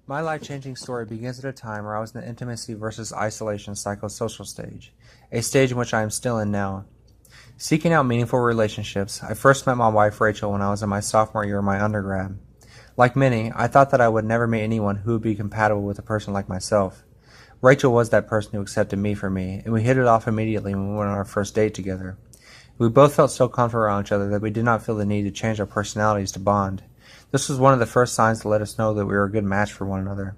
My life-changing story begins at a time where I was in the intimacy versus isolation psychosocial stage, a stage in which I am still in now. Seeking out meaningful relationships, I first met my wife Rachel when I was in my sophomore year of my undergrad. Like many, I thought that I would never meet anyone who would be compatible with a person like myself. Rachel was that person who accepted me for me, and we hit it off immediately when we went on our first date together. We both felt so comfortable around each other that we did not feel the need to change our personalities to bond. This was one of the first signs to let us know that we were a good match for one another.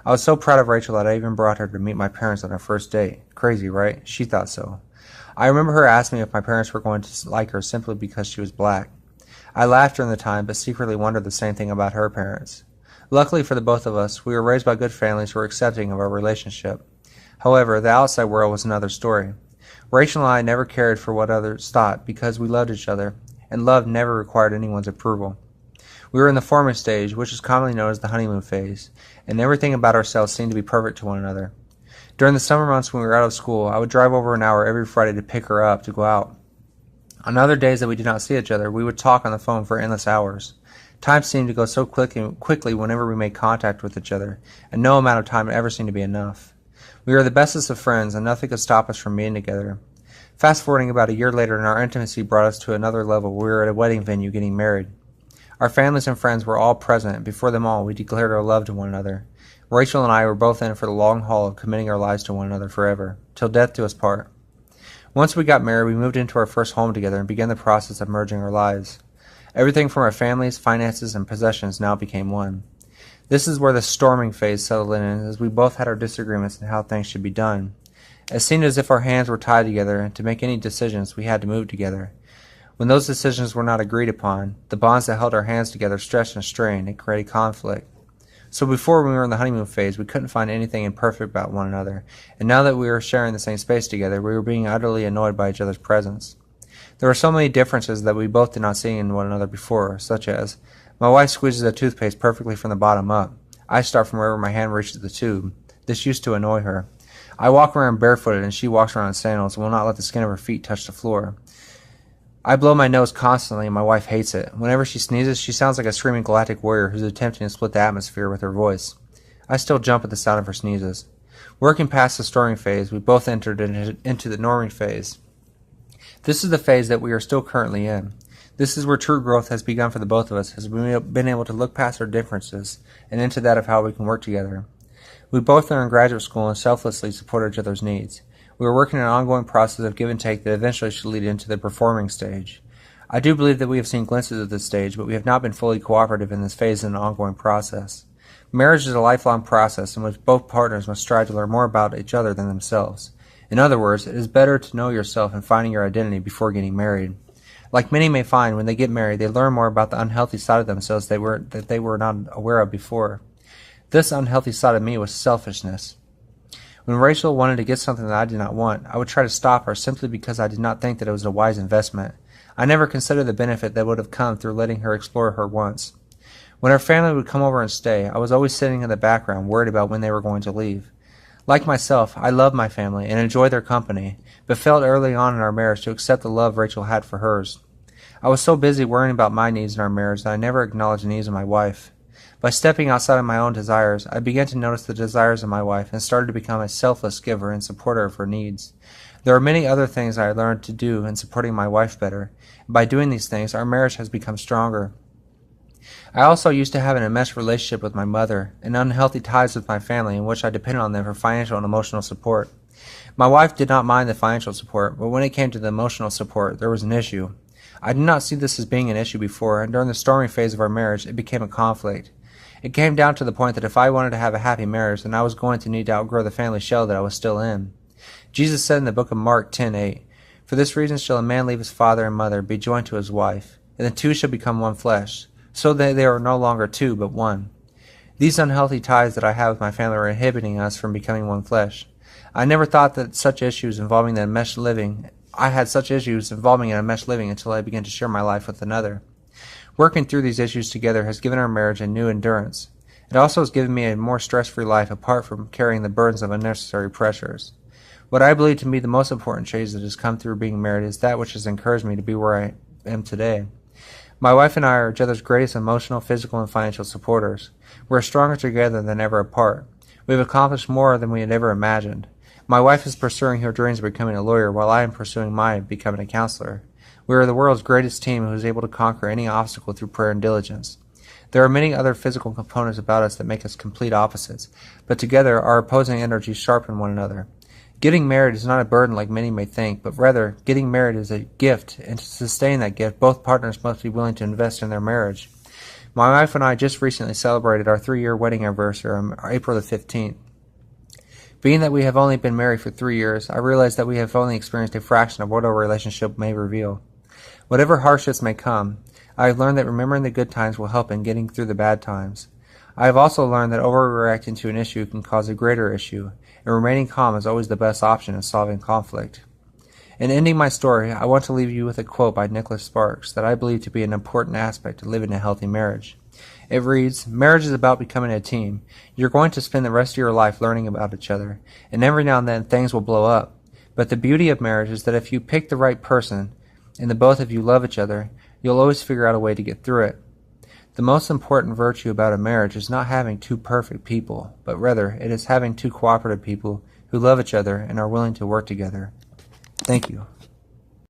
I was so proud of Rachel that I even brought her to meet my parents on our first date. Crazy, right? She thought so. I remember her asking me if my parents were going to like her simply because she was black. I laughed during the time, but secretly wondered the same thing about her parents. Luckily for the both of us, we were raised by good families who were accepting of our relationship. However, the outside world was another story. Rachel and I never cared for what others thought because we loved each other, and love never required anyone's approval. We were in the forming stage, which is commonly known as the honeymoon phase, and everything about ourselves seemed to be perfect to one another. During the summer months when we were out of school, I would drive over an hour every Friday to pick her up to go out. On other days that we did not see each other, we would talk on the phone for endless hours. Time seemed to go so quickly whenever we made contact with each other, and no amount of time ever seemed to be enough. We were the bestest of friends, and nothing could stop us from being together. Fast forwarding about a year later, and our intimacy brought us to another level. We were at a wedding venue getting married. Our families and friends were all present, and before them all, we declared our love to one another. Rachel and I were both in for the long haul of committing our lives to one another forever, till death do us part. Once we got married, we moved into our first home together and began the process of merging our lives. Everything from our families, finances, and possessions now became one. This is where the storming phase settled in, as we both had our disagreements on how things should be done. It seemed as if our hands were tied together, and to make any decisions, we had to move together. When those decisions were not agreed upon, the bonds that held our hands together stretched and strained and created conflict. So before we were in the honeymoon phase, we couldn't find anything imperfect about one another, and now that we were sharing the same space together, we were being utterly annoyed by each other's presence. There were so many differences that we both did not see in one another before, such as, my wife squeezes a toothpaste perfectly from the bottom up. I start from wherever my hand reaches the tube. This used to annoy her. I walk around barefooted and she walks around in sandals and will not let the skin of her feet touch the floor. I blow my nose constantly and my wife hates it. Whenever she sneezes, she sounds like a screaming galactic warrior who's attempting to split the atmosphere with her voice. I still jump at the sound of her sneezes. Working past the storming phase, we both entered into the norming phase. This is the phase that we are still currently in. This is where true growth has begun for the both of us, as we've been able to look past our differences and into that of how we can work together. We both are in graduate school and selflessly support each other's needs. We are working an ongoing process of give and take that eventually should lead into the performing stage. I do believe that we have seen glimpses of this stage, but we have not been fully cooperative in this phase in an ongoing process. Marriage is a lifelong process in which both partners must strive to learn more about each other than themselves. In other words, it is better to know yourself and finding your identity before getting married. Like many may find, when they get married, they learn more about the unhealthy side of themselves that they were not aware of before. This unhealthy side of me was selfishness. When Rachel wanted to get something that I did not want, I would try to stop her simply because I did not think that it was a wise investment. I never considered the benefit that would have come through letting her explore her wants. When her family would come over and stay, I was always sitting in the background, worried about when they were going to leave. Like myself, I loved my family and enjoyed their company, but failed early on in our marriage to accept the love Rachel had for hers. I was so busy worrying about my needs in our marriage that I never acknowledged the needs of my wife. By stepping outside of my own desires, I began to notice the desires of my wife and started to become a selfless giver and supporter of her needs. There are many other things I learned to do in supporting my wife better. By doing these things, our marriage has become stronger. I also used to have an enmeshed relationship with my mother and unhealthy ties with my family in which I depended on them for financial and emotional support. My wife did not mind the financial support, but when it came to the emotional support, there was an issue. I did not see this as being an issue before, and during the storming phase of our marriage, it became a conflict. It came down to the point that if I wanted to have a happy marriage, then I was going to need to outgrow the family shell that I was still in. Jesus said in the book of Mark 10:8, "For this reason shall a man leave his father and mother, be joined to his wife, and the two shall become one flesh, so that they are no longer two, but one." These unhealthy ties that I have with my family are inhibiting us from becoming one flesh. I never thought that such issues involving the enmeshed living I had such issues involving an enmeshed living until I began to share my life with another. Working through these issues together has given our marriage a new endurance. It also has given me a more stress-free life apart from carrying the burdens of unnecessary pressures. What I believe to be the most important change that has come through being married is that which has encouraged me to be where I am today. My wife and I are each other's greatest emotional, physical, and financial supporters. We're stronger together than ever apart. We've accomplished more than we had ever imagined. My wife is pursuing her dreams of becoming a lawyer, while I am pursuing mine of becoming a counselor. We are the world's greatest team who is able to conquer any obstacle through prayer and diligence. There are many other physical components about us that make us complete opposites, but together our opposing energies sharpen one another. Getting married is not a burden like many may think, but rather, getting married is a gift, and to sustain that gift, both partners must be willing to invest in their marriage. My wife and I just recently celebrated our 3-year wedding anniversary on April the 15th. Being that we have only been married for 3 years, I realize that we have only experienced a fraction of what our relationship may reveal. Whatever hardships may come, I have learned that remembering the good times will help in getting through the bad times. I have also learned that overreacting to an issue can cause a greater issue, and remaining calm is always the best option in solving conflict. In ending my story, I want to leave you with a quote by Nicholas Sparks that I believe to be an important aspect to living a healthy marriage. It reads, "Marriage is about becoming a team. You're going to spend the rest of your life learning about each other, and every now and then things will blow up. But the beauty of marriage is that if you pick the right person, and the both of you love each other, you'll always figure out a way to get through it. The most important virtue about a marriage is not having two perfect people, but rather it is having two cooperative people who love each other and are willing to work together." Thank you.